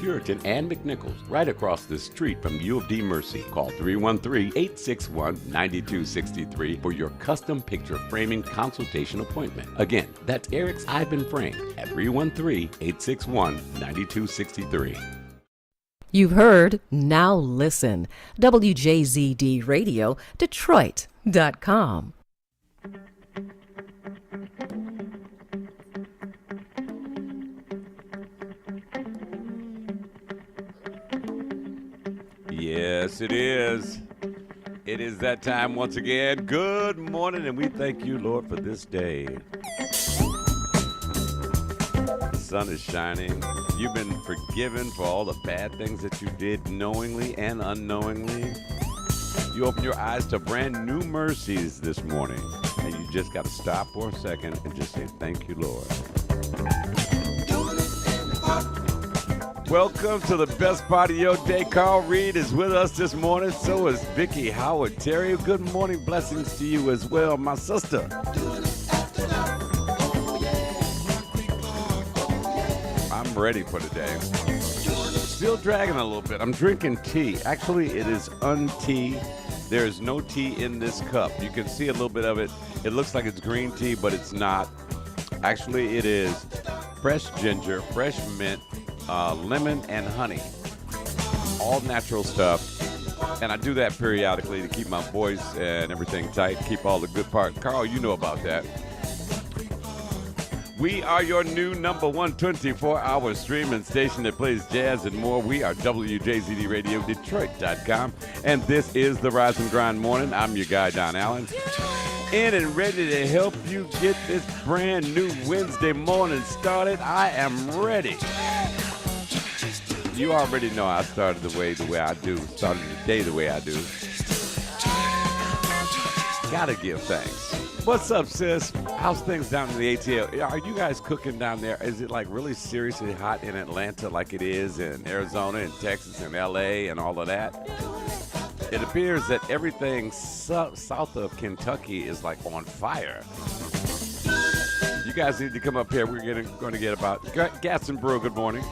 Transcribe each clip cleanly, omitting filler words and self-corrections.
Puritan and McNichols, right across the street from U of D Mercy. Call 313-861-9263 for your custom picture framing consultation appointment. Again, that's Eric's Ivan Frame at 313-861-9263. You've heard Now Listen, WJZD Radio, Detroit.com. Yes, it is. It is that time once again. Good morning, and we thank you, Lord, for this day. The sun is shining. You've been forgiven for all the bad things that you did knowingly and unknowingly. You open your eyes to brand new mercies this morning, and you just got to stop for a second and just say, thank you, Lord. Welcome to the best part of your day. Carl Reed is with us this morning. So is Vicky Howard Terry. Good morning. Blessings to you as well, my sister. I'm ready for today. Still dragging a little bit. I'm drinking tea. Actually, it is untea. There is no tea in this cup. You can see a little bit of it. It looks like it's green tea, but it's not. Actually, it is fresh ginger, fresh mint, lemon and honey, all natural stuff, and I do that periodically to keep my voice and everything tight, keep all the good part. Carl, you know about that. We are your new number one 24-hour streaming station that plays jazz and more. We are WJZD Radio Detroit.com, and this is the Rise and Grind Morning. I'm your guy, Don Allen, in and ready to help you get this brand new Wednesday morning started. I am ready. You already know I started the way I do. Started the day the way I do. Gotta give thanks. What's up, sis? How's things down in the ATL? Are you guys cooking down there? Is it like really seriously hot in Atlanta like it is in Arizona and Texas and LA and all of that? It appears that everything south of Kentucky is like on fire. You guys need to come up here. We're going to get about Gaston Brew. Good morning.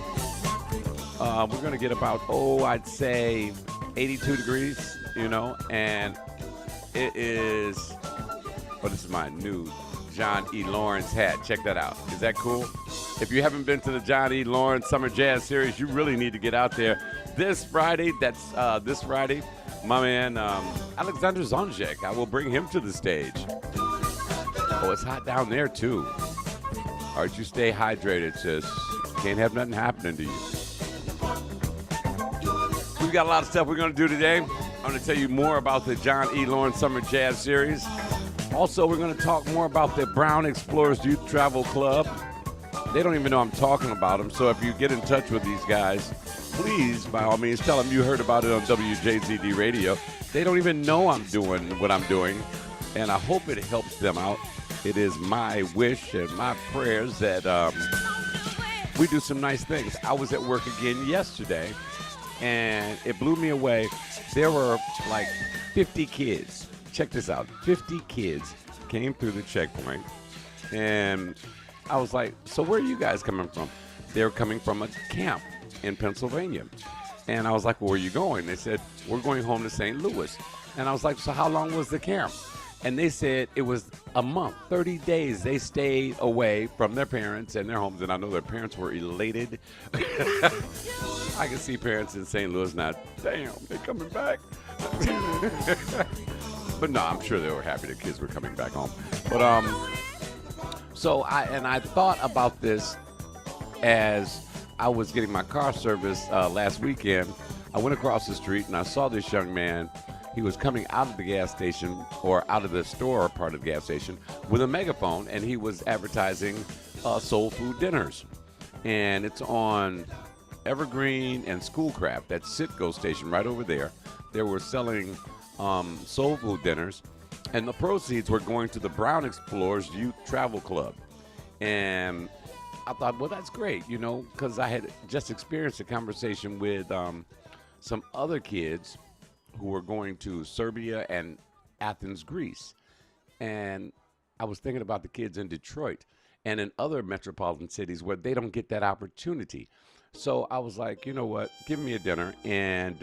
We're going to get about, I'd say 82 degrees, and it is, this is my new John E. Lawrence hat. Check that out. Is that cool? If you haven't been to the John E. Lawrence Summer Jazz Series, you really need to get out there. This Friday, my man Alexander Zonjek, I will bring him to the stage. It's hot down there, too. All right, you stay hydrated, sis. Can't have nothing happening to you. We've got a lot of stuff we're going to do today. I'm going to tell you more about the John E. Lawrence Summer Jazz Series. Also, we're going to talk more about the Brown Explorers Youth Travel Club. They don't even know I'm talking about them, so if you get in touch with these guys, please, by all means, tell them you heard about it on WJZD Radio. They don't even know I'm doing what I'm doing, and I hope it helps them out. It is my wish and my prayers that we do some nice things. I was at work again yesterday, and it blew me away. There were like 50 kids. Check this out. 50 kids came through the checkpoint, and I was like, so where are you guys coming from? They were coming from a camp in Pennsylvania. And I was like, well, where are you going? They said, we're going home to St. Louis. And I was like, so how long was the camp? And they said it was a month, 30 days. They stayed away from their parents and their homes. And I know their parents were elated. I can see parents in St. Louis now, damn, they're coming back. But no, I'm sure they were happy the kids were coming back home. But I thought about this as I was getting my car serviced last weekend. I went across the street and I saw this young man. He was coming out of the gas station, or out of the store part of the gas station, with a megaphone, and he was advertising soul food dinners. And it's on Evergreen and Schoolcraft, that Citgo station right over there. They were selling soul food dinners, and the proceeds were going to the Brown Explorers Youth Travel Club. And I thought, well, that's great, because I had just experienced a conversation with some other kids who were going to Serbia and Athens, Greece. And I was thinking about the kids in Detroit and in other metropolitan cities where they don't get that opportunity. So I was like, you know what? Give me a dinner. And,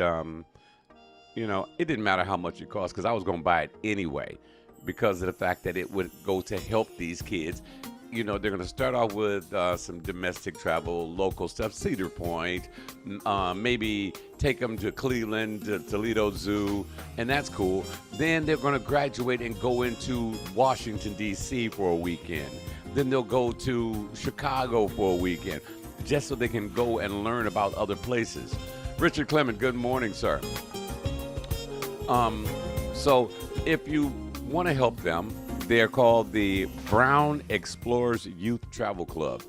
it didn't matter how much it cost because I was going to buy it anyway because of the fact that it would go to help these kids. They're going to start off with some domestic travel, local stuff, Cedar Point, maybe take them to Cleveland, to Toledo Zoo, and that's cool. Then they're going to graduate and go into Washington, D.C. for a weekend. Then they'll go to Chicago for a weekend, just so they can go and learn about other places. Richard Clement, good morning, sir. So if you want to help them, they're called the Brown Explorers Youth Travel Club.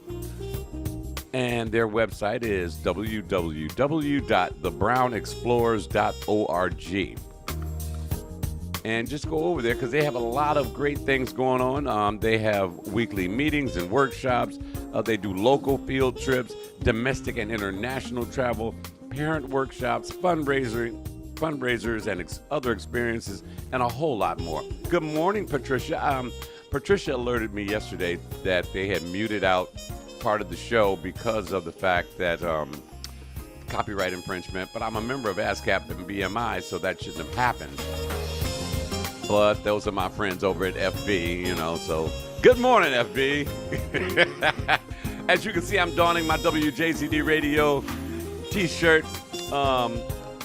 And their website is www.thebrownexplorers.org. And just go over there because they have a lot of great things going on. They have weekly meetings and workshops. They do local field trips, domestic and international travel, parent workshops, fundraisers, and other experiences, and a whole lot more. Good morning, Patricia. Patricia alerted me yesterday that they had muted out part of the show because of the fact that copyright infringement, but I'm a member of ASCAP and BMI, so that shouldn't have happened. But those are my friends over at FB, so good morning, FB. As you can see, I'm donning my WJZD Radio t-shirt.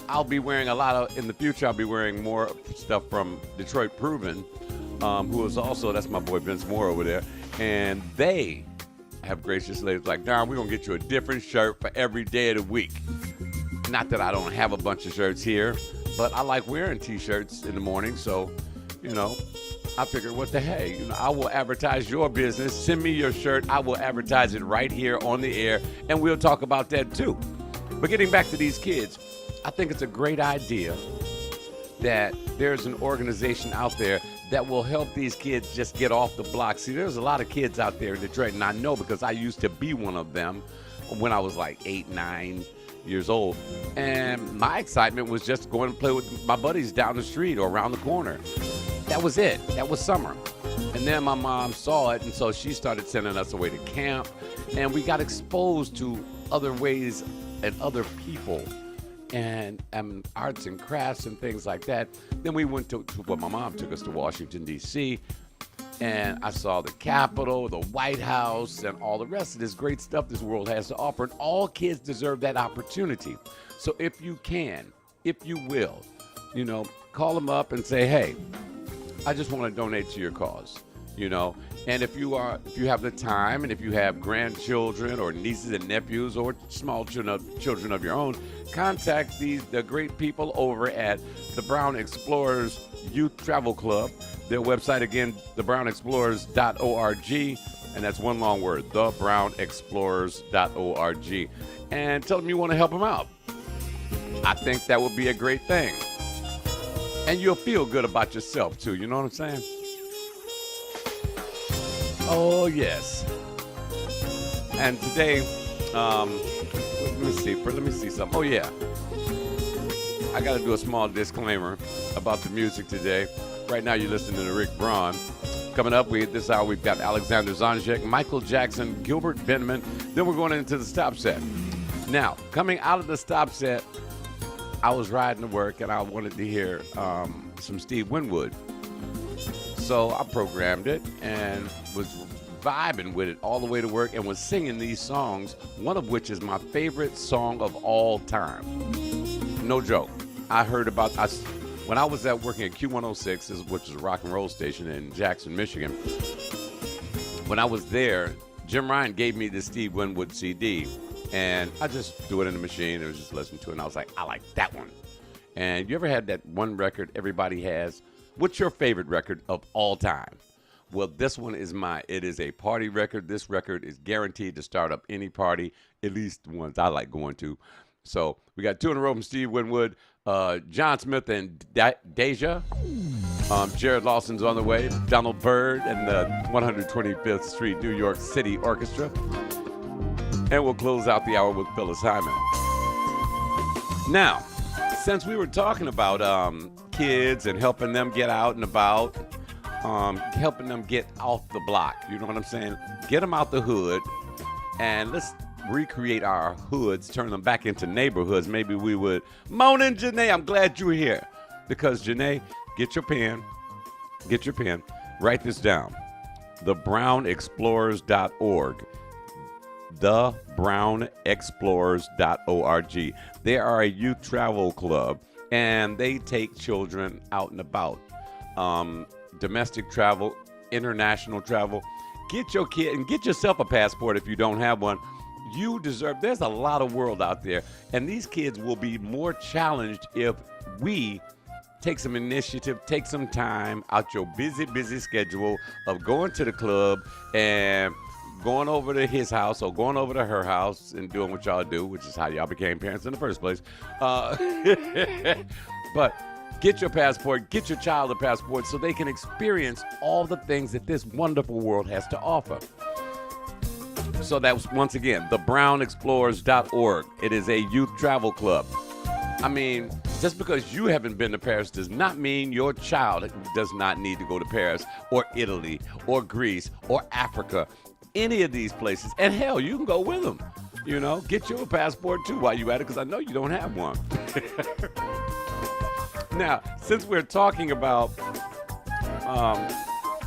I'll be wearing in the future, I'll be wearing more stuff from Detroit Proven, who is also, that's my boy Vince Moore over there. And they have gracious ladies like, Don, we're going to get you a different shirt for every day of the week. Not that I don't have a bunch of shirts here, but I like wearing t-shirts in the morning. So, I figured, what the hey, I will advertise your business. Send me your shirt. I will advertise it right here on the air, and we'll talk about that too. But getting back to these kids, I think it's a great idea that there's an organization out there that will help these kids just get off the block. See, there's a lot of kids out there in Detroit, and I know because I used to be one of them when I was like 8, 9 years old. And my excitement was just going to play with my buddies down the street or around the corner. That was it. That was summer. And then my mom saw it, and so she started sending us away to camp, and we got exposed to other ways and other people and arts and crafts and things like that. Then we went to my mom took us to Washington, D.C., and I saw the Capitol, the White House, and all the rest of this great stuff this world has to offer. And all kids deserve that opportunity. So if you can, if you will, call them up and say, hey, I just want to donate to your cause, And if you have the time, and if you have grandchildren or nieces and nephews or small children of your own, contact the great people over at the Brown Explorers Youth Travel Club. Their website, again, thebrownexplorers.org, and that's one long word, thebrownexplorers.org. And tell them you want to help them out. I think that would be a great thing. And you'll feel good about yourself, too. You know what I'm saying? Oh, yes. And today, let me see something. Oh, yeah. I got to do a small disclaimer about the music today. Right now, you're listening to Rick Braun. Coming up, this hour, we've got Alexander Zonjek, Michael Jackson, Gilbert Benjamin. Then we're going into the stop set. Now, coming out of the stop set, I was riding to work, and I wanted to hear some Steve Winwood. So I programmed it and was vibing with it all the way to work and was singing these songs, one of which is my favorite song of all time. No joke. I heard about when I was working at Q106, which is a rock and roll station in Jackson, Michigan. When I was there, Jim Ryan gave me the Steve Winwood CD, and I just threw it in the machine and was just listening to it, and I was like, I like that one. And you ever had that one record everybody has? What's your favorite record of all time? Well, this one is mine. It is a party record. This record is guaranteed to start up any party, at least the ones I like going to. So we got two in a row from Steve Winwood, John Smith and Deja. Jared Lawson's on the way, Donald Byrd and the 125th Street New York City Orchestra. And we'll close out the hour with Phyllis Hyman. Now, since we were talking about kids and helping them get out and about, helping them get off the block, you know what I'm saying? Get them out the hood, and let's recreate our hoods, turn them back into neighborhoods, maybe we would. Morning, Janae. I'm glad you're here. Because, Janae, get your pen. Write this down. TheBrownExplorers.org. TheBrownExplorers.org. They are a youth travel club, and they take children out and about. Domestic travel, international travel. Get your kid and get yourself a passport if you don't have one. You deserve, there's a lot of world out there, and these kids will be more challenged if we take some initiative, take some time out your busy schedule of going to the club and going over to his house or going over to her house and doing what y'all do, which is how y'all became parents in the first place. But get your passport, get your child a passport so they can experience all the things that this wonderful world has to offer. So that was, once again, TheBrownExplorers.org. It is a youth travel club. I mean, just because you haven't been to Paris does not mean your child does not need to go to Paris or Italy or Greece or Africa, any of these places. And hell, you can go with them. You know, get you a passport too while you at it, because I know you don't have one. Now, since we're talking about,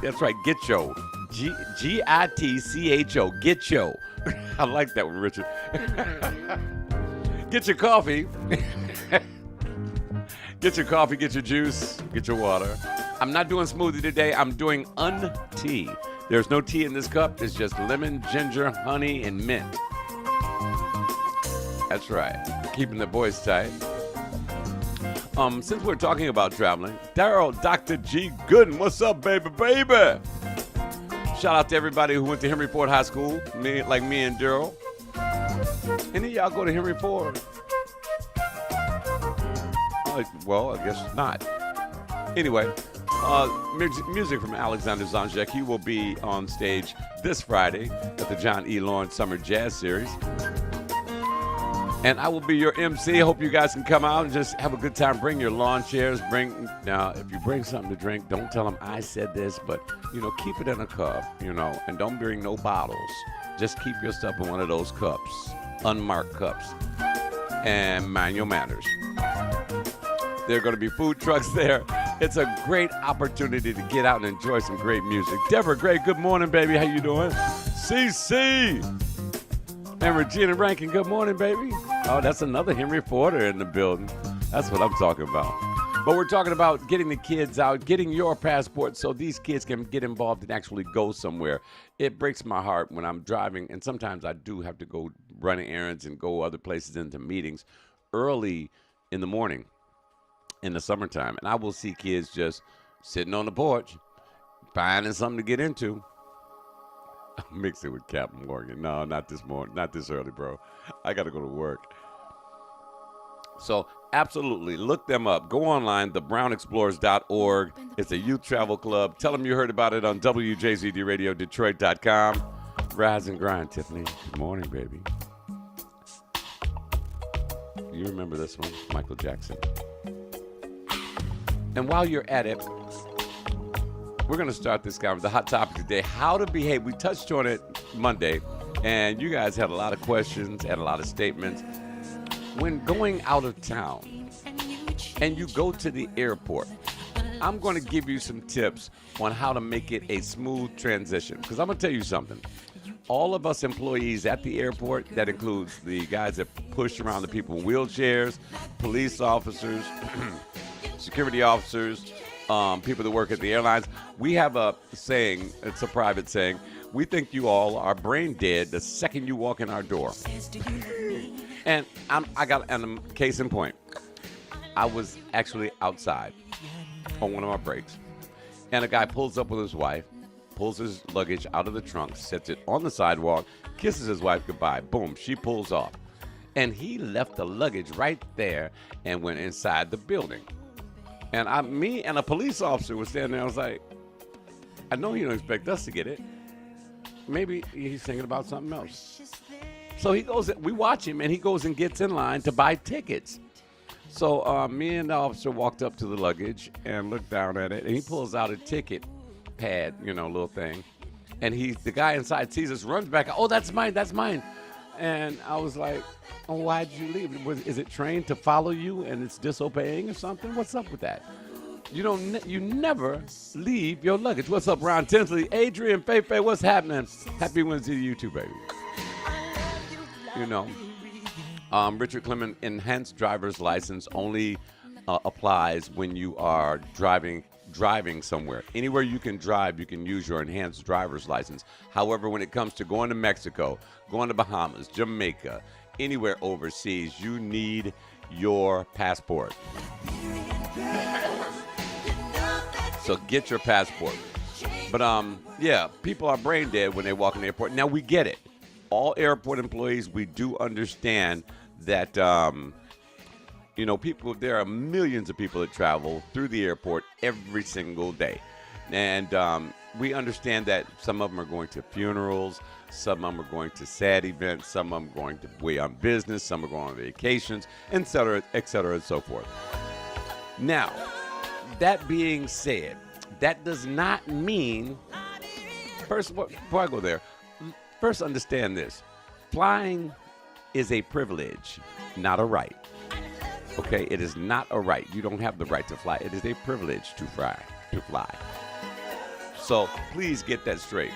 that's right, Getcho, Gitcho, Getcho. I like that one, Richard. Get your coffee. Get your coffee, get your juice, get your water. I'm not doing smoothie today. I'm doing un-tea. There's no tea in this cup. It's just lemon, ginger, honey, and mint. That's right. Keeping the boys tight. Since we're talking about traveling, Daryl, Dr. G. Gooden, what's up, baby? Shout out to everybody who went to Henry Ford High School, like me and Daryl. Any of y'all go to Henry Ford? Well, I guess not. Anyway, music from Alexander Zanjek. He will be on stage this Friday at the John E. Lawrence Summer Jazz Series. And I will be your MC. Hope you guys can come out and just have a good time. Bring your lawn chairs. Now, if you bring something to drink, don't tell them I said this, but, keep it in a cup, and don't bring no bottles. Just keep your stuff in one of those cups, unmarked cups, and mind your manners. There are going to be food trucks there. It's a great opportunity to get out and enjoy some great music. Deborah Gray, good morning, baby. How you doing? CC. And Regina Rankin, good morning, baby. Oh, that's another Henry Forder in the building. That's what I'm talking about. But we're talking about getting the kids out, getting your passport so these kids can get involved and actually go somewhere. It breaks my heart when I'm driving, and sometimes I do have to go running errands and go other places into meetings early in the morning in the summertime. And I will see kids just sitting on the porch, finding something to get into. Mix it with Captain Morgan. No, not this morning. Not this early, bro. I got to go to work. So absolutely, look them up. Go online, TheBrownExplorers.org. It's a youth travel club. Tell them you heard about it on WJZD Detroit.com. Rise and grind, Tiffany. Good morning, baby. You remember this one? Michael Jackson. And while you're at it, we're going to start this guy with the hot topic today, how to behave. We touched on it Monday, and you guys had a lot of questions and a lot of statements. When going out of town and you go to the airport, I'm going to give you some tips on how to make it a smooth transition. Because I'm going to tell you something. All of us employees at the airport, that includes the guys that push around the people in wheelchairs, police officers, security officers, people that work at the airlines, we have a saying, it's a private saying, we think you all are brain dead the second you walk in our door. And case in point, I was actually outside on one of my breaks, and a guy pulls up with his wife, pulls his luggage out of the trunk, sets it on the sidewalk, kisses his wife goodbye. Boom, she pulls off. And he left the luggage right there and went inside the building. And me and a police officer was standing there. I was like, I know you don't expect us to get it. Maybe he's thinking about something else. So we watch him, and he goes and gets in line to buy tickets. So me and the officer walked up to the luggage and looked down at it, and he pulls out a ticket pad, little thing. And the guy inside sees us, runs back. Oh, that's mine. And I was like, oh, why'd you leave? Is it trained to follow you and it's disobeying or something? What's up with that? You never leave your luggage. What's up, Ron Tinsley? Adrian, Faye, what's happening? Happy Wednesday to you too, baby. Richard Clement, enhanced driver's license only applies when you are driving somewhere. Anywhere you can drive, you can use your enhanced driver's license. However, when it comes to going to Mexico, going to Bahamas, Jamaica, anywhere overseas, you need your passport. So get your passport. But people are brain dead when they walk in the airport. Now we get it. All airport employees, we do understand that there are millions of people that travel through the airport every single day. And we understand that some of them are going to funerals, some of them are going to sad events, some of them are going to way on business, some are going on vacations, et cetera, and so forth. Now, that being said, that does not mean, first, before I go there, first understand this. Flying is a privilege, not a right. Okay, it is not a right. You don't have the right to fly. It is a privilege to fly. So please get that straight.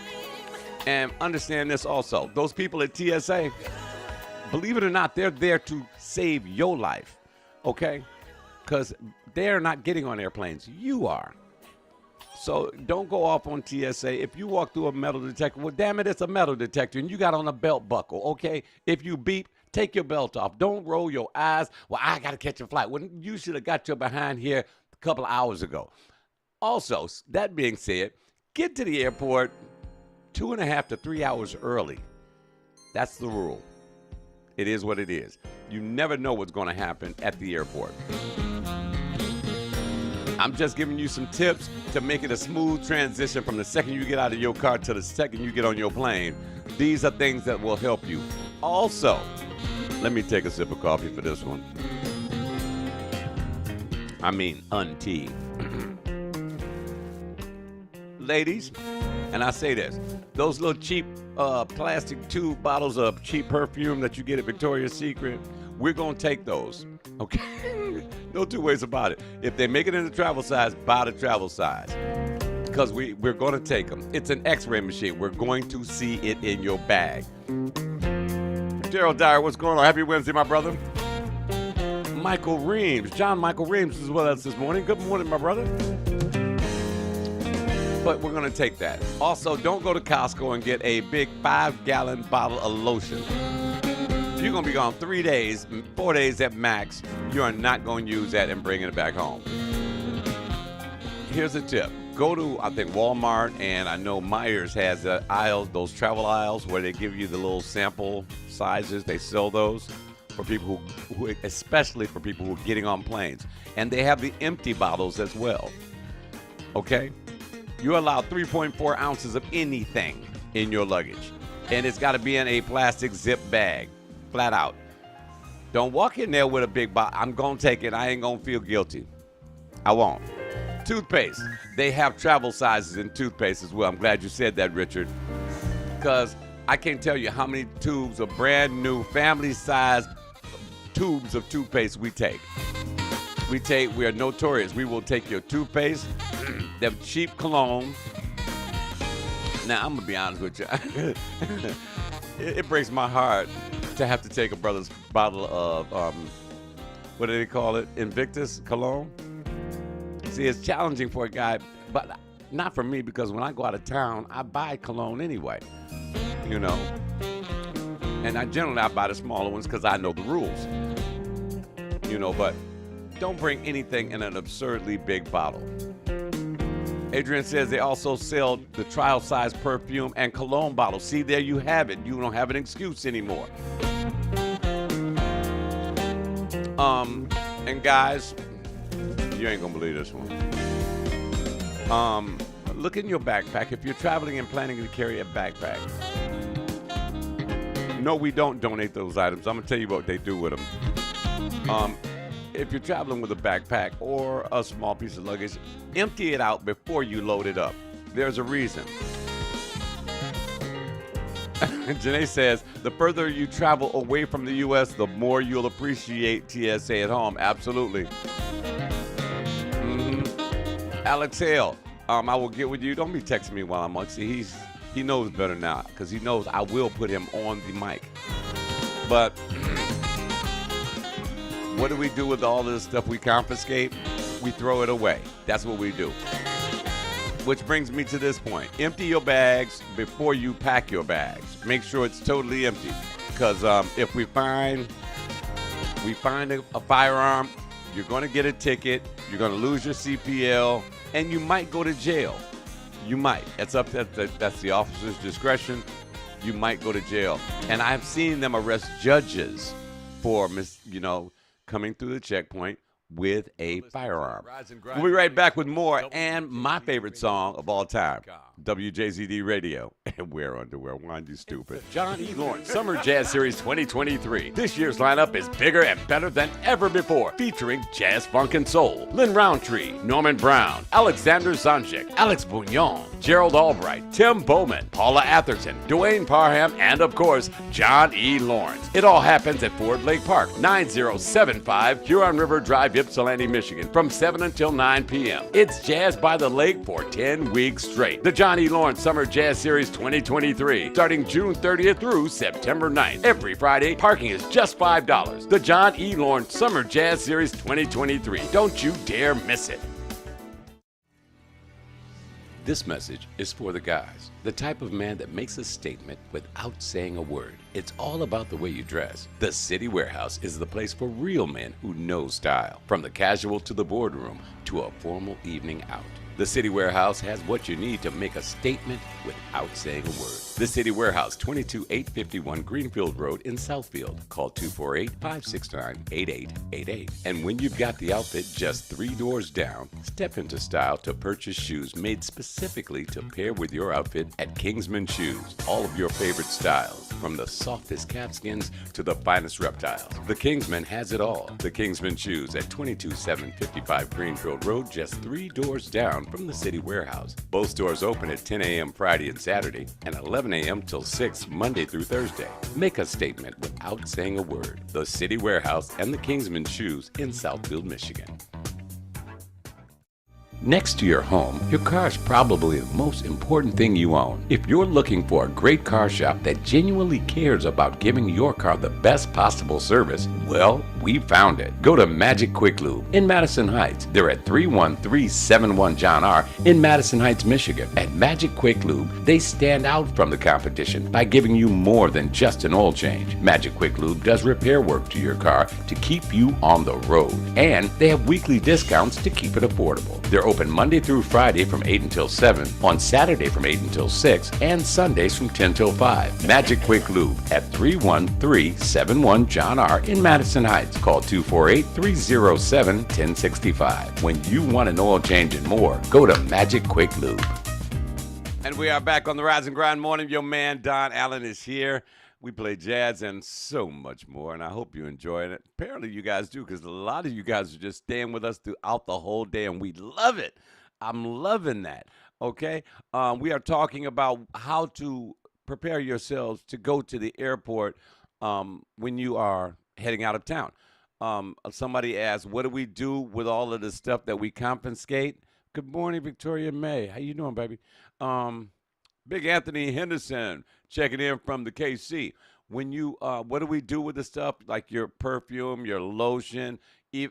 And understand this also. Those people at TSA, believe it or not, they're there to save your life. Okay? Because they're not getting on airplanes. You are. So don't go off on TSA. If you walk through a metal detector, well, damn it, it's a metal detector, and you got on a belt buckle, okay? If you beep, take your belt off. Don't roll your eyes. Well, I got to catch a flight. Well, you should have got your behind here a couple of hours ago. Also, that being said, get to the airport 2.5 to 3 hours early. That's the rule. It is what it is. You never know what's going to happen at the airport. I'm just giving you some tips to make it a smooth transition from the second you get out of your car to the second you get on your plane. These are things that will help you. Also, let me take a sip of coffee for this one. I mean, untea. Ladies, and I say this, those little cheap plastic tube bottles of cheap perfume that you get at Victoria's Secret, we're going to take those, okay? No two ways about it. If they make it in the travel size, buy the travel size. Because we're going to take them. It's an x-ray machine. We're going to see it in your bag. Gerald Dyer, what's going on? Happy Wednesday, my brother. Michael Reams. John Michael Reams is with us this morning. Good morning, my brother. But we're going to take that. Also, don't go to Costco and get a big 5-gallon bottle of lotion. You're going to be gone 3 days, 4 days at max. You are not going to use that and bring it back home. Here's a tip. Go to, I think, Walmart, and I know Myers has aisles, those travel aisles where they give you the little sample sizes. They sell those for people who especially for people who are getting on planes. And they have the empty bottles as well. Okay? You're allowed 3.4 ounces of anything in your luggage. And it's got to be in a plastic zip bag. Flat out. Don't walk in there with a big bottle. I'm going to take it. I ain't going to feel guilty. I won't. Toothpaste. They have travel sizes in toothpaste as well. I'm glad you said that, Richard. Because I can't tell you how many tubes of brand new family-sized tubes of toothpaste we take. We are notorious. We will take your toothpaste, them cheap cologne. Now, I'm going to be honest with you. It breaks my heart to have to take a brother's bottle of, what do they call it? Invictus cologne. See, it's challenging for a guy, but not for me, because when I go out of town, I buy cologne anyway, you know. And I buy the smaller ones because I know the rules, you know, but don't bring anything in an absurdly big bottle. Adrian says they also sell the trial size perfume and cologne bottles. See, there you have it. You don't have an excuse anymore. And guys, you ain't gonna believe this one. Look in your backpack. If you're traveling and planning to carry a backpack. No, we don't donate those items. I'm gonna tell you what they do with them. If you're traveling with a backpack or a small piece of luggage, empty it out before you load it up. There's a reason. Janae says, the further you travel away from the U.S., the more you'll appreciate TSA at home. Absolutely. Alex Hale, I will get with you. Don't be texting me while I'm on. See, he knows better now because he knows I will put him on the mic. But what do we do with all this stuff we confiscate? We throw it away. That's what we do. Which brings me to this point. Empty your bags before you pack your bags. Make sure it's totally empty. Because if we find a firearm, you're going to get a ticket, you're going to lose your CPL, and you might go to jail. You might. That's the officer's discretion. You might go to jail. And I've seen them arrest judges for coming through the checkpoint with a firearm. We'll be right back with more and my favorite song of all time, WJZD Radio. And wear underwear. Why you stupid? John E. Lawrence Summer Jazz Series 2023. This year's lineup is bigger and better than ever before, featuring jazz, funk, and soul. Lynn Roundtree, Norman Brown, Alexander Zanjic, Alex Bouillon, Gerald Albright, Tim Bowman, Paula Atherton, Dwayne Parham, and of course, John E. Lawrence. It all happens at Ford Lake Park, 9075 Huron River Drive, Ypsilanti, Michigan, from 7 until 9 p.m. It's Jazz by the Lake for 10 weeks straight. The John E. Lawrence Summer Jazz Series 2023, starting June 30th through September 9th. Every Friday, parking is just $5. The John E. Lawrence Summer Jazz Series 2023. Don't you dare miss it. This message is for the guys, the type of man that makes a statement without saying a word. It's all about the way you dress. The City Warehouse is the place for real men who know style, from the casual to the boardroom to a formal evening out. The City Warehouse has what you need to make a statement without saying a word. The City Warehouse, 22851 Greenfield Road in Southfield. Call 248-569-8888. And when you've got the outfit just 3 doors down, step into style to purchase shoes made specifically to pair with your outfit at Kingsman Shoes. All of your favorite styles, from the softest calfskins to the finest reptiles. The Kingsman has it all. The Kingsman Shoes at 22755 Greenfield Road, just 3 doors down from the City Warehouse. Both stores open at 10 a.m. Friday and Saturday and 11 a.m. till 6 Monday through Thursday. Make a statement without saying a word. The City Warehouse and the Kingsman Shoes in Southfield, Michigan. Next to your home, your car is probably the most important thing you own. If you're looking for a great car shop that genuinely cares about giving your car the best possible service, well, we found it. Go to Magic Quick Lube in Madison Heights. They're at 31371 John R. in Madison Heights, Michigan. At Magic Quick Lube, they stand out from the competition by giving you more than just an oil change. Magic Quick Lube does repair work to your car to keep you on the road, and they have weekly discounts to keep it affordable. They're open Monday through Friday from 8 until 7, on Saturday from 8 until 6, and Sundays from 10 till 5. Magic Quick Lube at 31371 John R. in Madison Heights. Call 248-307-1065. When you want an oil change and more, go to Magic Quick Lube. And we are back on the Rise and Grind Morning. Your man Don Allen is here. We play jazz and so much more, and I hope you enjoy it. Apparently you guys do, because a lot of you guys are just staying with us throughout the whole day, and we love it. I'm loving that, okay? We are talking about how to prepare yourselves to go to the airport when you are heading out of town. Somebody asked, what do we do with all of the stuff that we confiscate? Good morning, Victoria May. How you doing, baby? Big Anthony Henderson checking in from the KC. When you, what do we do with the stuff like your perfume, your lotion?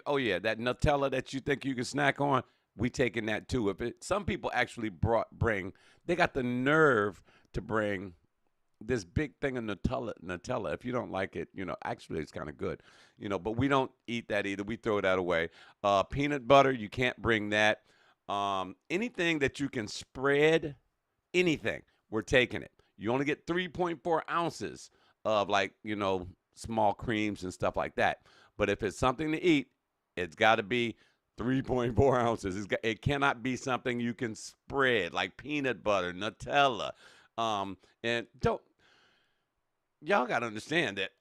Oh yeah, that Nutella that you think you can snack on, we taking that too. Some people actually they got the nerve to bring this big thing of Nutella. If you don't like it, actually it's kind of good, but we don't eat that either. We throw that away. Peanut butter, you can't bring that. Anything that you can spread, anything, we're taking it. You only get 3.4 ounces of small creams and stuff like that. But if it's something to eat, it's got to be 3.4 ounces. It cannot be something you can spread like peanut butter, Nutella. And y'all got to understand that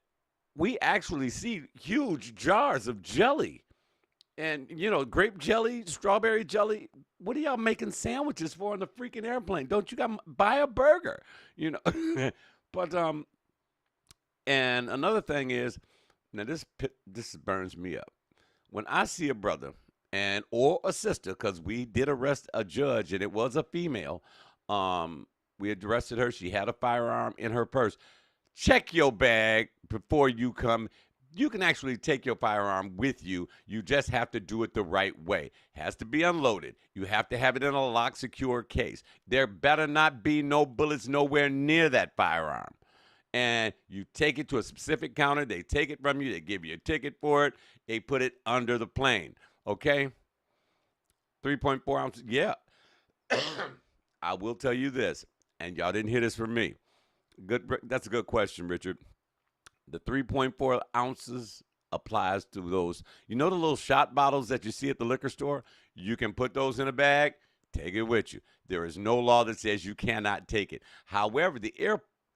we actually see huge jars of jelly. And, grape jelly, strawberry jelly, what are y'all making sandwiches for on the freaking airplane? Don't you buy a burger? But and another thing is, now this burns me up. When I see a brother and or a sister, because we did arrest a judge and it was a female. We had arrested her. She had a firearm in her purse. Check your bag before you come. You can actually take your firearm with you. You just have to do it the right way. It has to be unloaded. You have to have it in a locked, secure case. There better not be no bullets nowhere near that firearm. And you take it to a specific counter. They take it from you. They give you a ticket for it. They put it under the plane. Okay? 3.4 ounces. Yeah. I will tell you this, and y'all didn't hear this from me. That's a good question, Richard. The 3.4 ounces applies to those. You know the little shot bottles that you see at the liquor store? You can put those in a bag, take it with you. There is no law that says you cannot take it. However, the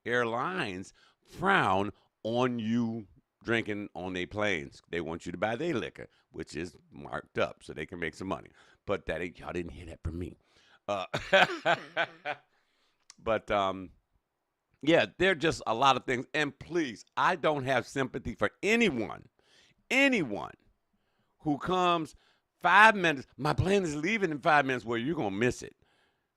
airlines frown on you drinking on their planes. They want you to buy their liquor, which is marked up so they can make some money. But y'all didn't hear that from me. But yeah, there are just a lot of things. And please, I don't have sympathy for anyone who comes 5 minutes. My plane is leaving in 5 minutes. Well, you're going to miss it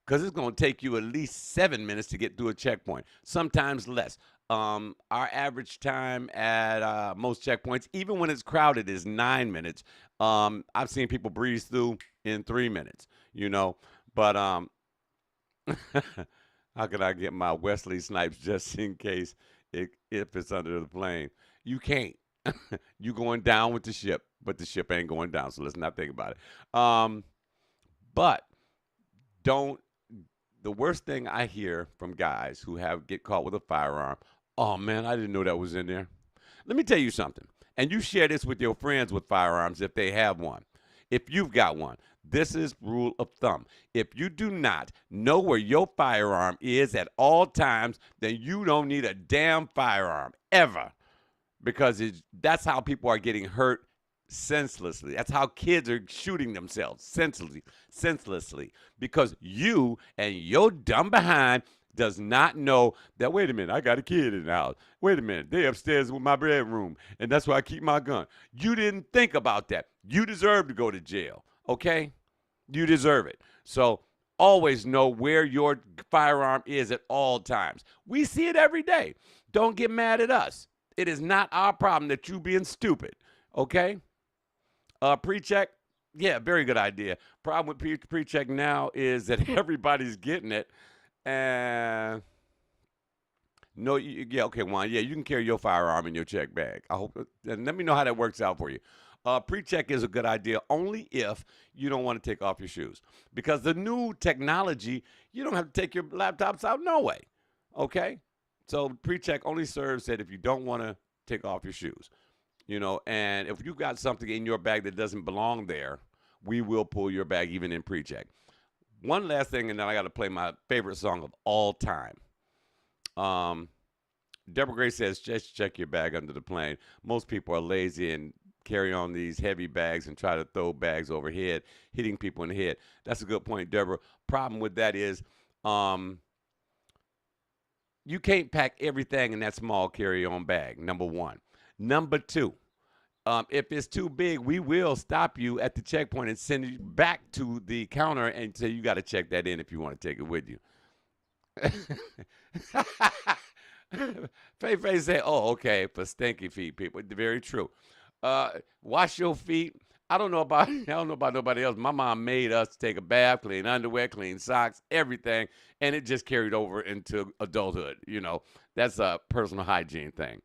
because it's going to take you at least 7 minutes to get through a checkpoint, sometimes less. Our average time at most checkpoints, even when it's crowded, is 9 minutes. I've seen people breeze through in 3 minutes, but how can I get my Wesley Snipes just in case if it's under the plane? You can't. You going down with the ship, but the ship ain't going down, so let's not think about it. But don't. The worst thing I hear from guys who get caught with a firearm, oh, man, I didn't know that was in there. Let me tell you something, and you share this with your friends with firearms if they have one. If you've got one, this is rule of thumb. If you do not know where your firearm is at all times, then you don't need a damn firearm ever, because that's how people are getting hurt senselessly. That's how kids are shooting themselves senselessly, because you and your dumb behind does not know that, wait a minute, I got a kid in the house. Wait a minute, they upstairs with my bedroom, and that's where I keep my gun. You didn't think about that. You deserve to go to jail, okay? You deserve it. So always know where your firearm is at all times. We see it every day. Don't get mad at us. It is not our problem that you being stupid, okay? Pre-check, yeah, very good idea. Problem with pre-check now is that everybody's getting it. And no, yeah, okay, Juan, yeah, you can carry your firearm in your check bag. I hope, and let me know how that works out for you. Pre-check is a good idea only if you don't want to take off your shoes, because the new technology, you don't have to take your laptops out, no way, okay? So pre-check only serves that if you don't want to take off your shoes, and if you've got something in your bag that doesn't belong there, we will pull your bag even in pre-check. One last thing, and then I got to play my favorite song of all time. Deborah Gray says, just check your bag under the plane. Most people are lazy and carry on these heavy bags and try to throw bags overhead, hitting people in the head. That's a good point, Deborah. Problem with that is you can't pack everything in that small carry-on bag, number one. Number two, if it's too big, we will stop you at the checkpoint and send you back to the counter and say you got to check that in if you want to take it with you. Faye said, oh, okay, for stinky feet people. Very true. Wash your feet. I don't know about nobody else. My mom made us take a bath, clean underwear, clean socks, everything, and it just carried over into adulthood. That's a personal hygiene thing.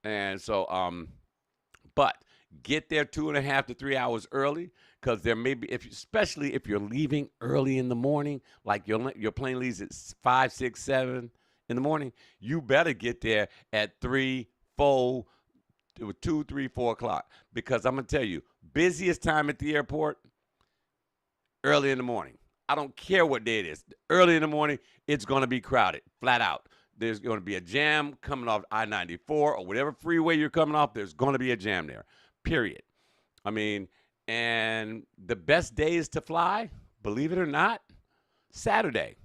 And so, but get there 2.5 to 3 hours early, because there may be, especially if you're leaving early in the morning, like your plane leaves at 5, 6, 7 in the morning, you better get there at 3, 4, 2, 3, 4 o'clock, because I'm gonna tell you, busiest time at the airport, early in the morning. I don't care what day it is. Early in the morning, it's gonna be crowded, flat out. There's going to be a jam coming off I-94 or whatever freeway you're coming off. There's going to be a jam there, period. I mean, and the best days to fly, believe it or not, Saturday.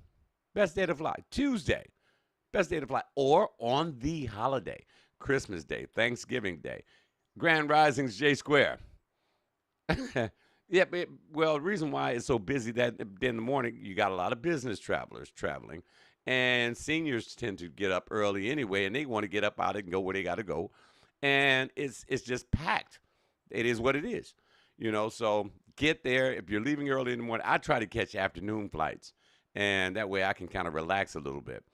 Best day to fly. Tuesday. best day to fly. Or on the holiday, Christmas Day, Thanksgiving Day, Grand Risings, J Square. Yeah, well, the reason why it's so busy that in the morning, you got a lot of business travelers traveling, and seniors tend to get up early anyway, and they want to get up out and go where they got to go, and it's just packed. It is what it is, so get there. If you're leaving early in the morning, I try to catch afternoon flights, and that way I can kind of relax a little bit.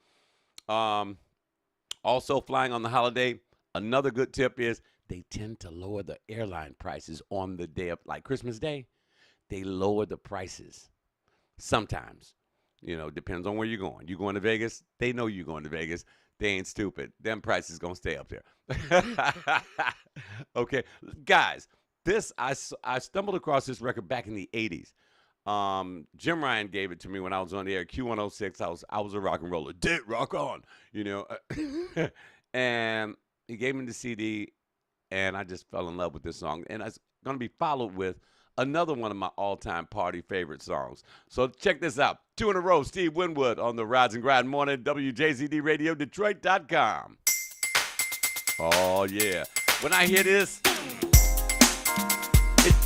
Also, flying on the holiday, another good tip is they tend to lower the airline prices on the day of, like Christmas Day. They lower the prices sometimes. Depends on where you're going. You going to Vegas? They know you're going to Vegas. They ain't stupid. Them prices going to stay up there. Okay. Guys, I stumbled across this record back in the 80s. Jim Ryan gave it to me when I was on the air, Q106. I was a rock and roller. Did rock on, and he gave me the CD, and I just fell in love with this song. And it's going to be followed with another one of my all-time party favorite songs. So check this out. 2 in a row, Steve Winwood on the Rise and Grind Morning, WJZD Radio, Detroit.com. Oh, yeah. When I hear this,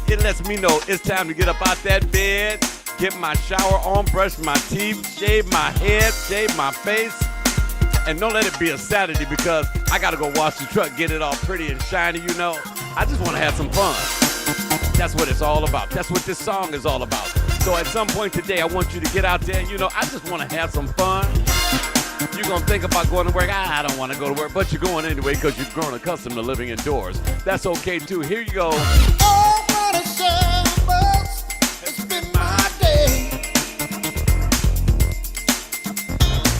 it lets me know it's time to get up out that bed, get my shower on, brush my teeth, shave my head, shave my face. And don't let it be a Saturday because I got to go wash the truck, get it all pretty and shiny, I just want to have some fun. That's what it's all about. That's what this song is all about. So at some point today, I want you to get out there. I just want to have some fun. You're going to think about going to work. I don't want to go to work, but you're going anyway because you've grown accustomed to living indoors. That's okay, too. Here you go. It's been my day.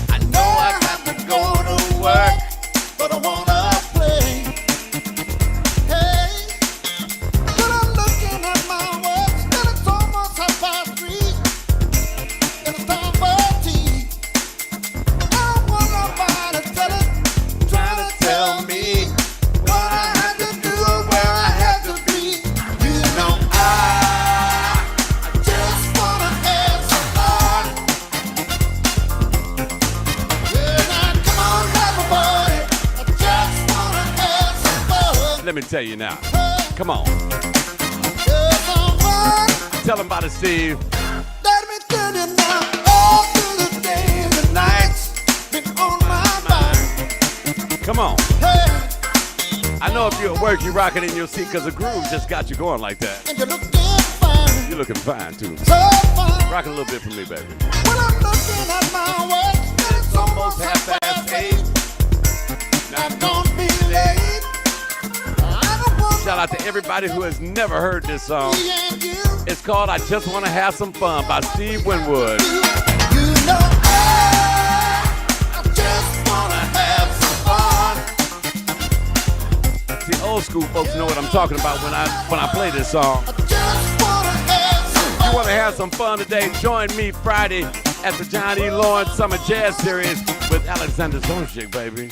I know I got to go to work, but I wanna play. Hey, but I'm looking at my watch, and it's almost 3:30, and it's time for tea. I don't want nobody trying to tell me what I have to do or where I have to be. I just wanna have some fun. Yeah, now come on, everybody. I just wanna have some fun. Let me tell you now. Come on. Have some fun. Tell them about it, Steve. Let me tell you now. All through the days and nights, been on my mind. Come on. Hey, I know if you're at work, you're rocking in your seat because the groove just got you going like that. and you're looking fine. You're looking fine, too. So fine. Rock a little bit for me, baby. When I'm looking at my watch, and it's almost half-past 8. Now don't be late. I don't want Shout out to everybody who has never heard this song. me and you. It's called I Just Want to Have Some Fun by Steve Winwood. You know I just wanna have some fun. See, old school folks know what I'm talking about when I play this song. I just wanna have some You fun. want to have some fun today? Join me Friday at the John E. Lawrence Summer Jazz Series with Alexander Zonshik, baby.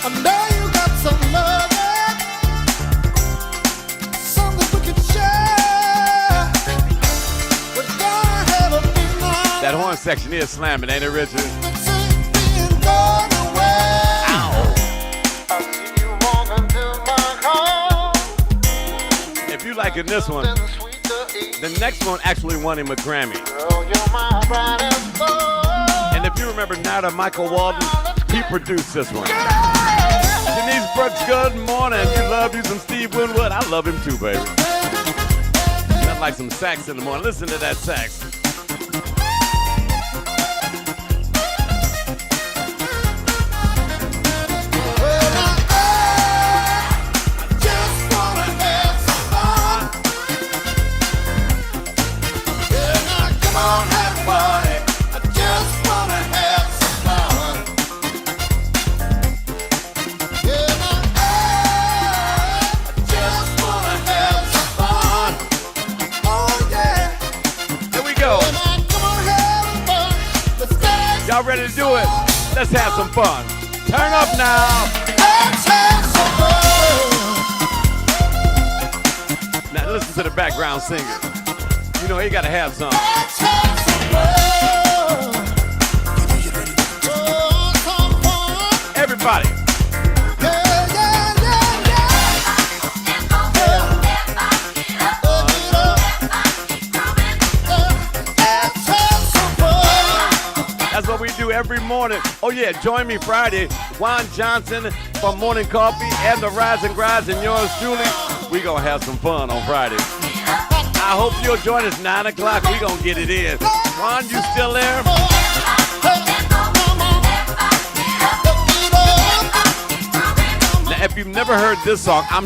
I know you got some love, something we can share. We're gonna have a big night. That horn section is slamming, ain't it, Richard? It's being gone away. Ow! I see you walking to my car. If you liking this one, Then sweet to eat. the next one actually won him a Grammy. Girl, you're my brightest star. And if you remember Nada Michael Walden, he produced this one. Denise Brooks, good morning. You love you some Steve Winwood. I love him too, baby. Sounds like some sax in the morning. Listen to that sax. Well, I just wanna have some fun. Yeah, now come on, have a party. I just wanna have some fun. Yeah, now I just wanna have some fun. Oh yeah. Here we go. Yeah, now come on, have fun. Let's dance. Y'all ready to do it? Let's have some fun. Turn up now. Let's have some fun. Now listen to the background singer. You know he gotta have some. Let's have some fun. Oh, everybody. That's what we do every morning. Oh yeah, join me Friday. Juan Johnson from Morning Coffee and the Rise and Grinds and yours truly. We gonna have some fun on Friday. I hope you'll join us 9 o'clock. We gonna get it in. Juan, you still there? Now, if you've never heard this song, I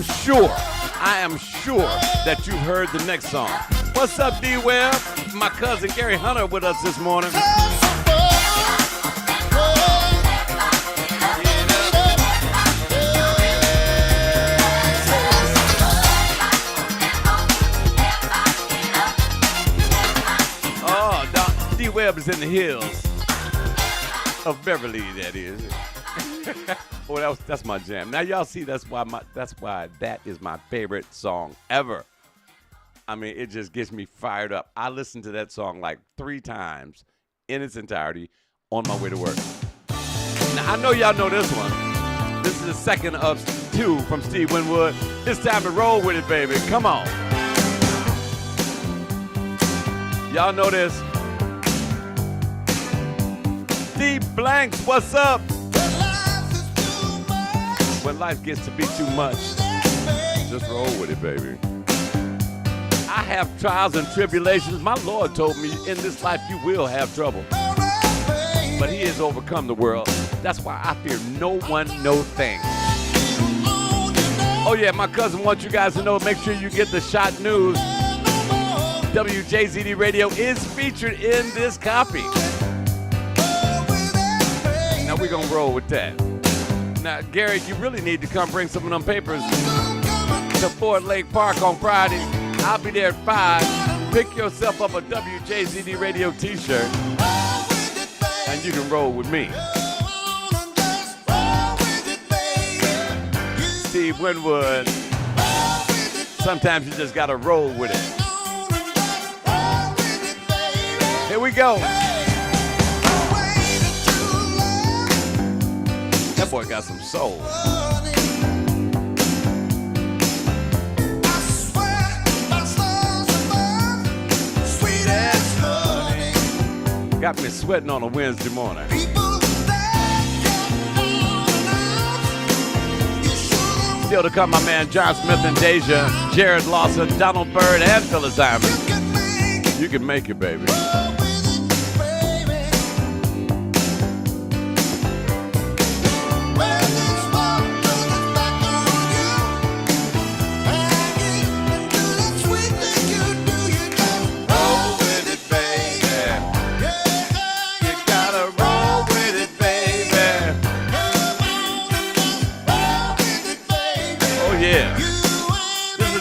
am sure that you've heard the next song. What's up, D-Web? My cousin Gary Hunter with us this morning. D-Web is in the hills of Beverly, that is. Well, that's my jam. Now y'all see that's why that is my favorite song ever. I mean, it just gets me fired up. I listened to that song like 3 times in its entirety on my way to work. Now I know y'all know this one. This is the second of 2 from Steve Winwood. It's time to roll with it, baby. Come on. Y'all know this. D Blanks, what's up? When life gets to be too much, just roll with it, baby. I have trials and tribulations. My Lord told me in this life you will have trouble. But he has overcome the world. That's why I fear no one, no thing. Oh yeah, my cousin wants you guys to know, make sure you get the shot news. WJZD Radio is featured in this copy. Now we're gonna roll with that. Now, Gary, you really need to come bring some of them papers to Ford Lake Park on Friday. I'll be there at 5. Pick yourself up a WJZD Radio t-shirt, and you can roll with me. Steve Winwood. Sometimes you just gotta roll with it. Here we go. That boy got some soul. Got me sweating on a Wednesday morning. Still to come, my man John Smith and Deja, Jared Lawson, Donald Byrd, and Phyllis Hyman. You can make it, baby.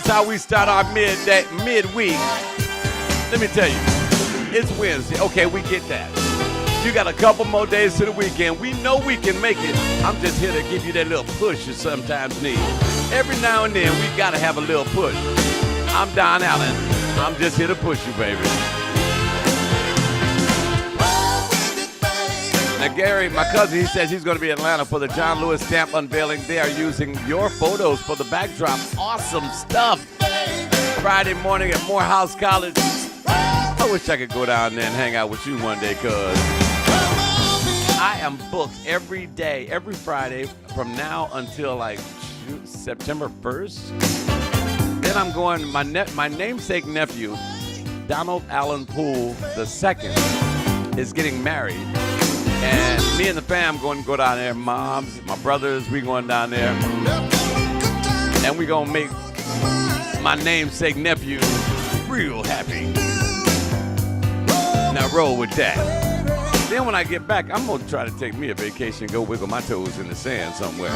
How we start our midweek. Let me tell you, it's Wednesday. Okay, we get that. You got a couple more days to the weekend. We know we can make it. I'm just here to give you that little push you sometimes need. Every now and then, we gotta have a little push. I'm Don Allen. I'm just here to push you, baby. Now, Gary, my cousin, he says he's going to be in Atlanta for the John Lewis stamp unveiling. They are using your photos for the backdrop. Awesome stuff. Friday morning at Morehouse College. I wish I could go down there and hang out with you one day, cuz I am booked every day, every Friday from now until like September 1st. Then I'm going, my namesake nephew, Donald Allen Poole II, is getting married. And me and the fam going to go down there. Moms, my brothers, we going down there. And we going to make my namesake nephew real happy. Now roll with that. Then when I get back, I'm going to try to take me a vacation and go wiggle my toes in the sand somewhere.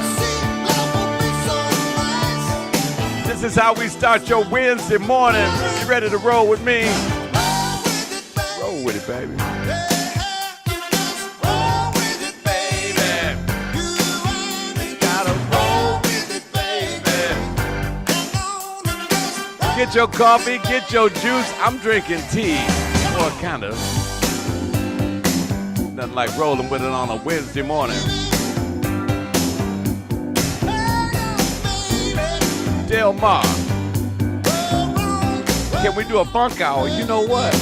This is how we start your Wednesday morning. You ready to roll with me? Roll with it, baby. Get your coffee, get your juice. I'm drinking tea, or kind of. Nothing like rolling with it on a Wednesday morning. Del Mar. Can we do a funk hour? You know what?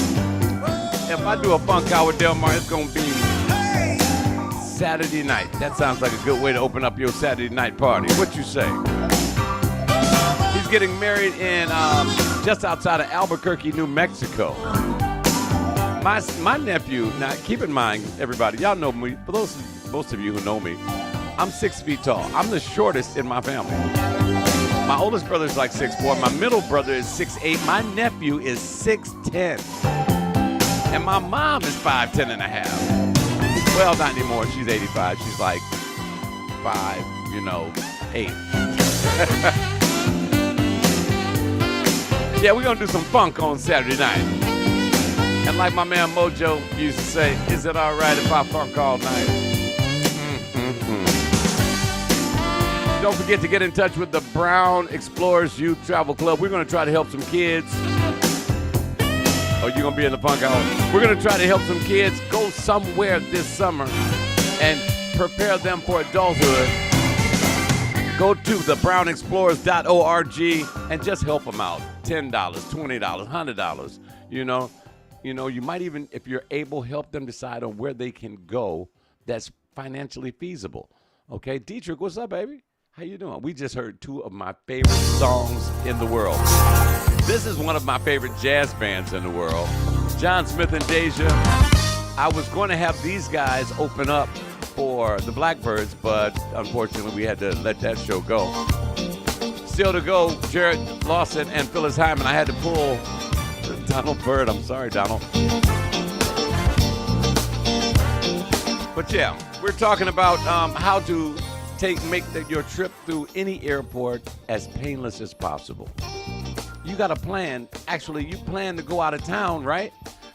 If I do a funk hour with Del Mar, it's going to be Saturday night. That sounds like a good way to open up your Saturday night party. What you say? He's getting married in just outside of Albuquerque, New Mexico. My nephew, now keep in mind, everybody, y'all know me, for most of you who know me, I'm 6 feet tall. I'm the shortest in my family. My oldest brother is like 6'4". My middle brother is 6'8". My nephew is 6'10". And my mom is 5'10" and a half. Well, not anymore. She's 85. She's like 8. Yeah, we're going to do some funk on Saturday night. And like my man Mojo used to say, is it all right if I funk all night? Don't forget to get in touch with the Brown Explorers Youth Travel Club. We're going to try to help some kids. Oh, you're going to be in the funk hour? We're going to try to help some kids go somewhere this summer and prepare them for adulthood. Go to theBrownExplorers.org and just help them out. $10, $20, $100. You might even, if you're able, help them decide on where they can go that's financially feasible. Okay, Dietrich, what's up, baby? How you doing? We just heard two of my favorite songs in the world. This is one of my favorite jazz bands in the world, John Smith and Deja. I was going to have these guys open up for the Blackbirds, but unfortunately we had to let that show go. Still to go, Jared Lawson and Phyllis Hyman. I had to pull Donald Byrd. I'm sorry, Donald. But yeah, we're talking about how to make your trip through any airport as painless as possible. You got a plan. Actually, you plan to go out of town, right?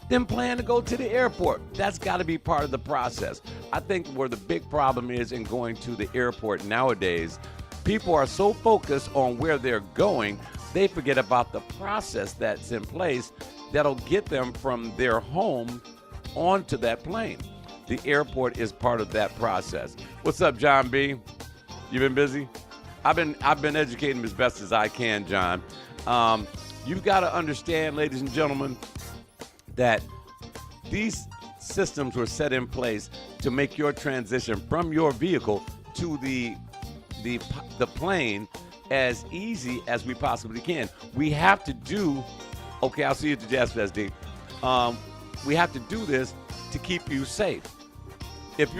Then plan to go to the airport. That's got to be part of the process. I think where the big problem is in going to the airport nowadays, people are so focused on where they're going, they forget about the process that's in place that'll get them from their home onto that plane. The airport is part of that process. What's up, John B? You been busy? I've been educating him as best as I can, John. You've got to understand, ladies and gentlemen, that these systems were set in place to make your transition from your vehicle to the plane as easy as we possibly can. We have to do, okay, I'll see you at the Jazz Fest, D. We have to do this to keep you safe.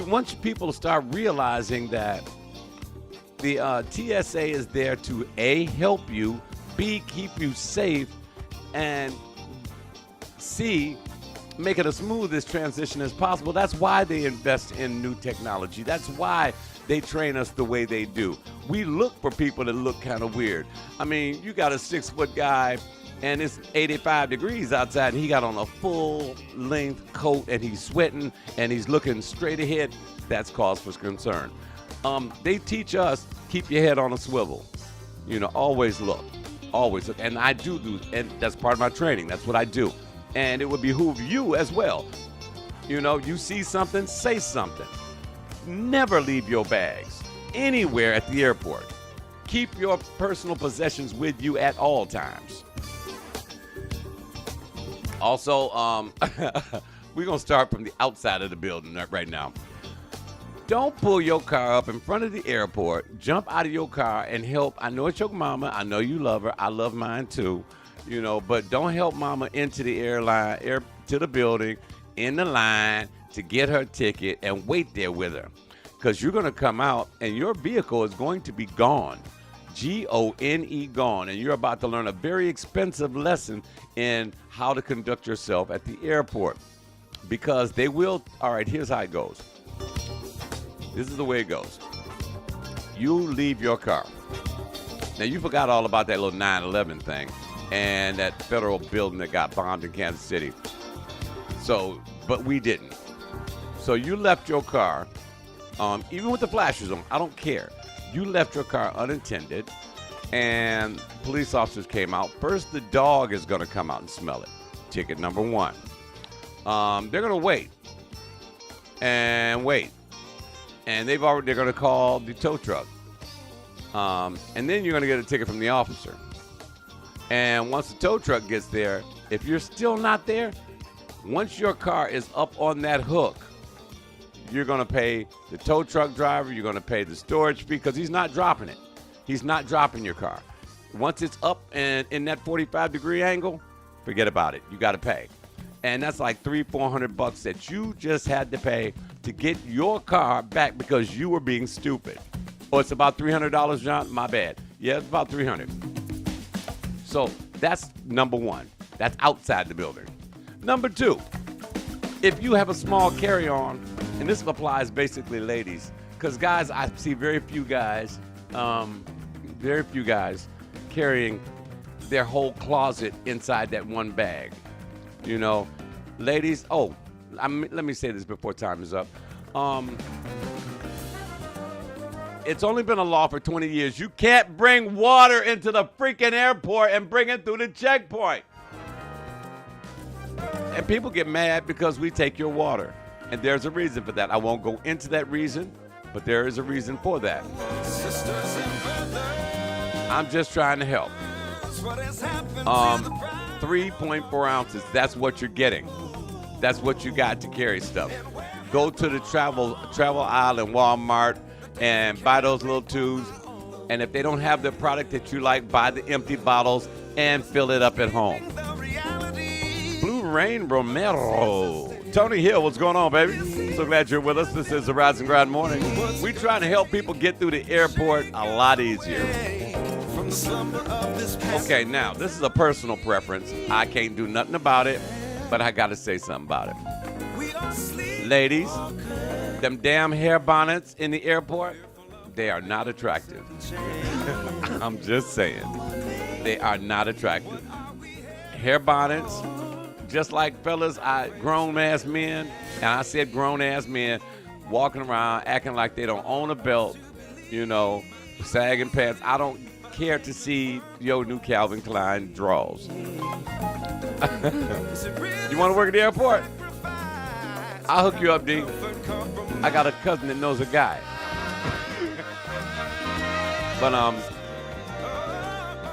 Once people start realizing that the TSA is there to A, help you, B, keep you safe, and C, make it as smooth as transition as possible. That's why they invest in new technology. That's why they train us the way they do. We look for people that look kind of weird. I mean, you got a 6-foot guy and it's 85 degrees outside and he got on a full-length coat and he's sweating and he's looking straight ahead. That's cause for concern. They teach us, keep your head on a swivel. Always look. Always look. And I do, and that's part of my training. That's what I do. And it would behoove you as well. You see something, say something. Never leave your bags anywhere at the airport. Keep your personal possessions with you at all times. Also, we're going to start from the outside of the building right now. Don't pull your car up in front of the airport, jump out of your car and help. I know it's your mama. I know you love her. I love mine too. But don't help mama into the to the building, in the line to get her ticket and wait there with her. Because you're going to come out and your vehicle is going to be gone. Gone, gone. And you're about to learn a very expensive lesson in how to conduct yourself at the airport. Because they will, all right, here's how it goes. This is the way it goes. You leave your car. Now, you forgot all about that little 9/11 thing and that federal building that got bombed in Kansas City. But we didn't. So you left your car, even with the flashers on, I don't care. You left your car unattended, and police officers came out. First, the dog is going to come out and smell it. Ticket number 1. They're going to wait. And they're going to call the tow truck. And then you're going to get a ticket from the officer. And once the tow truck gets there, if you're still not there, once your car is up on that hook, you're going to pay the tow truck driver, you're going to pay the storage fee because he's not dropping it. He's not dropping your car. Once it's up and in that 45-degree angle, forget about it. You got to pay. And that's like $300-400 that you just had to pay to get your car back because you were being stupid. Oh, it's about $300, John? My bad. Yeah, it's about $300. So that's number one. That's outside the building. Number two, if you have a small carry-on, and this applies basically ladies, because guys, I see very few guys carrying their whole closet inside that one bag. You know, ladies, let me say this before time is up. It's only been a law for 20 years. You can't bring water into the freaking airport and bring it through the checkpoint. And people get mad because we take your water. And there's a reason for that. I won't go into that reason, but there is a reason for that. I'm just trying to help. 3.4 ounces, that's what you're getting. That's what you got to carry stuff. Go to the travel aisle in Walmart and buy those little tubes. And if they don't have the product that you like, buy the empty bottles and fill it up at home. Blue Rain Romero. Tony Hill, what's going on, baby? So glad you're with us. This is the Rise and Grind Morning. We're trying to help people get through the airport a lot easier. Okay, now, this is a personal preference. I can't do nothing about it, but I got to say something about it. Ladies, them damn hair bonnets in the airport, they are not attractive. I'm just saying. They are not attractive. Hair bonnets, just like fellas, grown-ass men, and I said grown-ass men, walking around acting like they don't own a belt, you know, sagging pants. I don't care to see your new Calvin Klein draws. You want to work at the airport? I'll hook you up, D. I got a cousin that knows a guy. But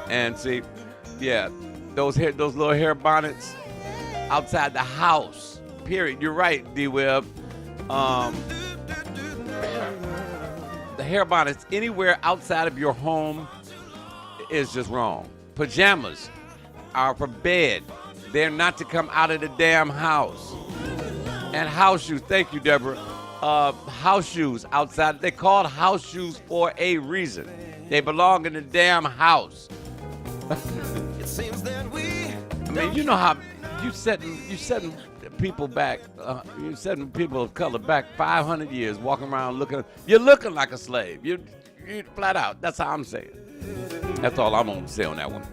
and see, yeah, those little hair bonnets outside the house. Period. You're right, D-Web. The hair bonnets anywhere outside of your home is just wrong. Pajamas are for bed. They're not to come out of the damn house. And house shoes, thank you, Deborah. House shoes outside, they're called house shoes for a reason. They belong in the damn house. I mean, you know how you setting people back, you setting people of color back 500 years, walking around you're looking like a slave. You flat out. That's how I'm saying. That's all I'm gonna say on that one.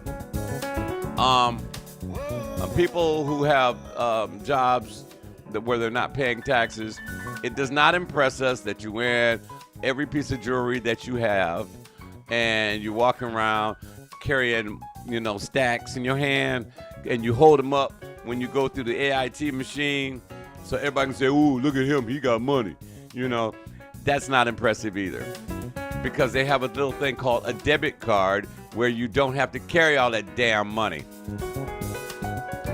People who have jobs where they're not paying taxes, it does not impress us that you wear every piece of jewelry that you have, and you're walking around carrying, stacks in your hand, and you hold them up when you go through the AIT machine, so everybody can say, "Ooh, look at him, he got money." That's not impressive either, because they have a little thing called a debit card where you don't have to carry all that damn money.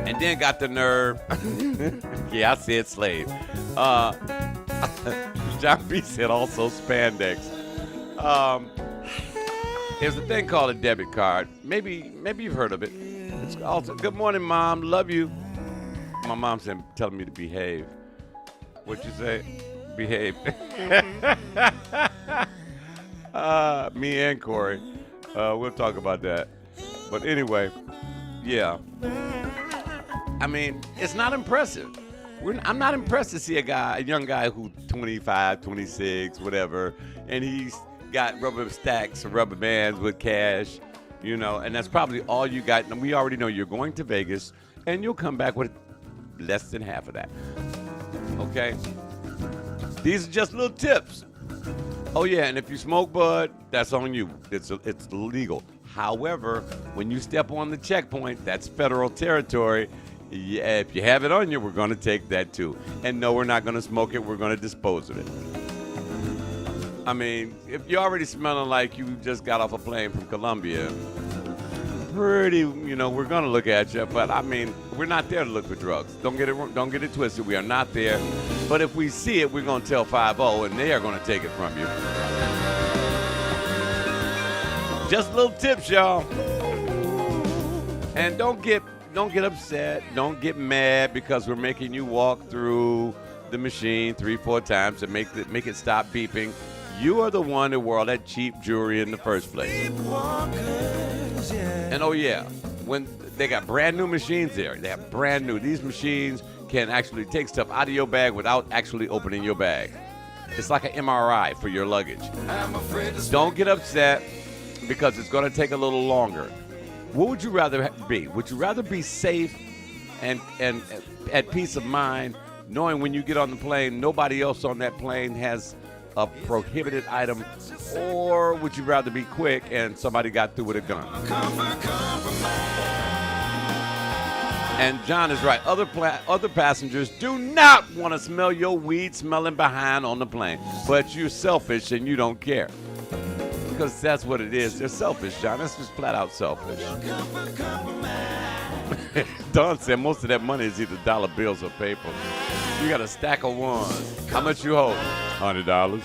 And then got the nerve. Yeah, I said slave. John B said also spandex. There's a thing called a debit card. Maybe you've heard of it. It's also, good morning, Mom. Love you. My mom said, telling me to behave. What'd you say? Behave. Me and Corey. We'll talk about that. But anyway, yeah. I mean, it's not impressive. I'm not impressed to see a young guy who's 25, 26, whatever, and he's got rubber stacks of rubber bands with cash, and that's probably all you got. And we already know you're going to Vegas, and you'll come back with less than half of that. Okay? These are just little tips. Oh, yeah, and if you smoke bud, that's on you. It's illegal. However, when you step on the checkpoint, that's federal territory. Yeah, if you have it on you, we're going to take that too. And no, we're not going to smoke it. We're going to dispose of it. I mean, if you're already smelling like you just got off a plane from Colombia, we're gonna look at you. But I mean, we're not there to look for drugs. Don't get it twisted. We are not there. But if we see it, we're gonna tell 5-0, and they are gonna take it from you. Just little tips, y'all. And don't get upset. Don't get mad because we're making you walk through the machine 3-4 times to make it stop beeping. You are the one that wore all that cheap jewelry in the first place. And oh yeah, when they got brand new machines there, they have brand new. These machines can actually take stuff out of your bag without actually opening your bag. It's like an MRI for your luggage. Don't get upset because it's going to take a little longer. What would you rather be? Would you rather be safe and at peace of mind, knowing when you get on the plane, nobody else on that plane has a prohibited item, or would you rather be quick and somebody got through with a gun? And John is right. Other passengers do not want to smell your weed smelling behind on the plane, but you're selfish and you don't care. Because that's what it is. They're selfish, John. That's just flat out selfish. Don said most of that money is either dollar bills or paper. You got a stack of ones. How much you hold? $100.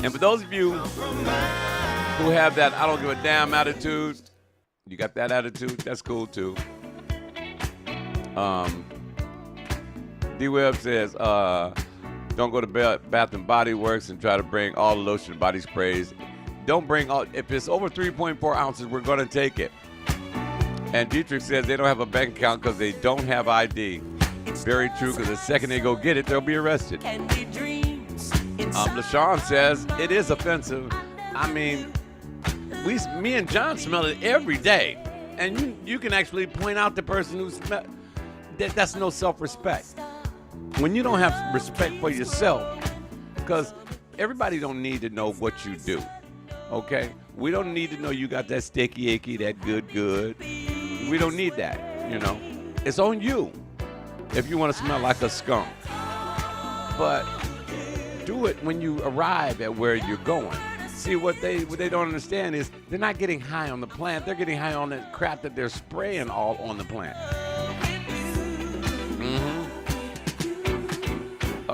And for those of you who have that I don't give a damn attitude, you got that attitude, that's cool too. D-Web says, don't go to Bath and Body Works and try to bring all the lotion and body sprays. Don't bring all, if it's over 3.4 ounces, we're going to take it. And Dietrich says they don't have a bank account because they don't have ID. Very true, because the second they go get it, they'll be arrested. LaShawn says it is offensive. I mean, me and John smell it every day. And you can actually point out the person who smells. That's no self-respect. When you don't have respect for yourself, because everybody don't need to know what you do, okay? We don't need to know you got that sticky icky, that good. We don't need that, It's on you if you want to smell like a skunk. But do it when you arrive at where you're going. See, what they don't understand is they're not getting high on the plant. They're getting high on that crap that they're spraying all on the plant.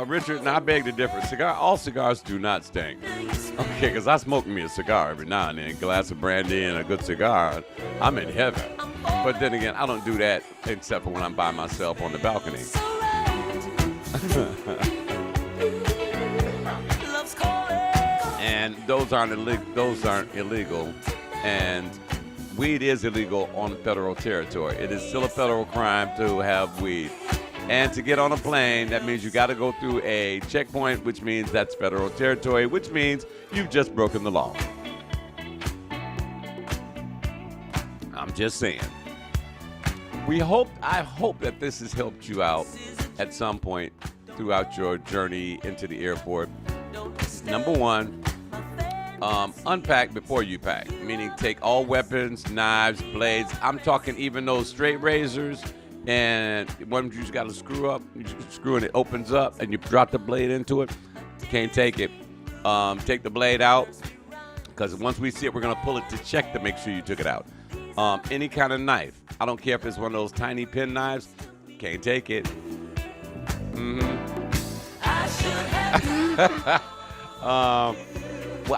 Richard, and I beg to differ. All cigars do not stink. Okay, because I smoke me a cigar every now and then, a glass of brandy and a good cigar. I'm in heaven. But then again, I don't do that except for when I'm by myself on the balcony. And those aren't illegal. And weed is illegal on federal territory. It is still a federal crime to have weed. And to get on a plane, that means you got to go through a checkpoint, which means that's federal territory, which means you've just broken the law. I'm just saying. I hope that this has helped you out at some point throughout your journey into the airport. Number one, unpack before you pack, meaning take all weapons, knives, blades. I'm talking even those straight razors. And when you just got to screw up, you screw and it opens up, and you drop the blade into it. You can't take it. Take the blade out, because once we see it, we're going to pull it to check to make sure you took it out. Any kind of knife. I don't care if it's one of those tiny pen knives. Can't take it. Well,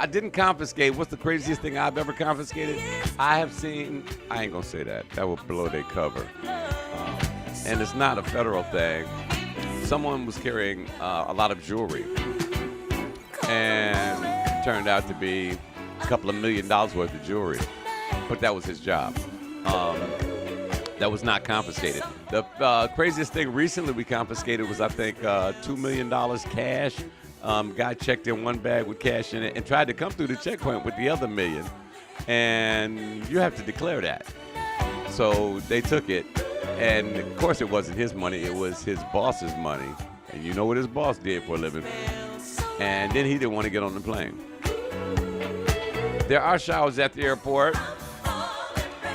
I didn't confiscate. What's the craziest thing I've ever confiscated? I ain't going to say that. That will blow their cover. And it's not a federal thing. Someone was carrying a lot of jewelry, and it turned out to be a couple of $1 million worth of jewelry. But that was his job. That was not confiscated. The craziest thing recently we confiscated was, I think, $2 million cash. Guy checked in one bag with cash in it and tried to come through the checkpoint with the other $1 million. And you have to declare that. So they took it. And, of course, it wasn't his money. It was his boss's money. And you know what his boss did for a living. And then he didn't want to get on the plane. There are showers at the airport,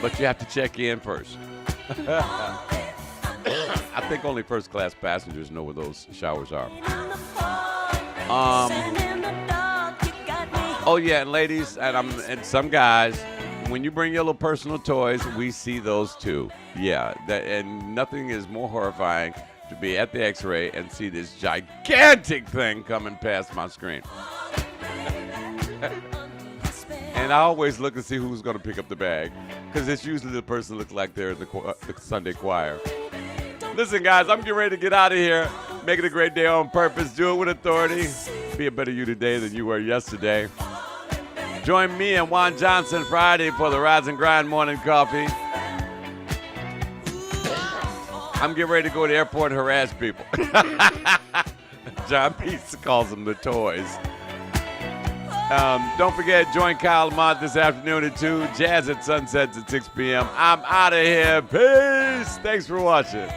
but you have to check in first. I think only first-class passengers know where those showers are. Oh yeah, and ladies, and some guys, when you bring your little personal toys, we see those too. Yeah, and nothing is more horrifying to be at the X-ray and see this gigantic thing coming past my screen. And I always look and see who's going to pick up the bag, because it's usually the person that looks like they're in the Sunday choir. Listen, guys, I'm getting ready to get out of here. Make it a great day on purpose. Do it with authority. Be a better you today than you were yesterday. Join me and Juan Johnson Friday for the Rise and Grind Morning Coffee. I'm getting ready to go to the airport and harass people. John Peace calls them the toys. Don't forget, join Kyle Lamont this afternoon at 2. Jazz at Sunsets at 6 p.m. I'm out of here. Peace. Thanks for watching.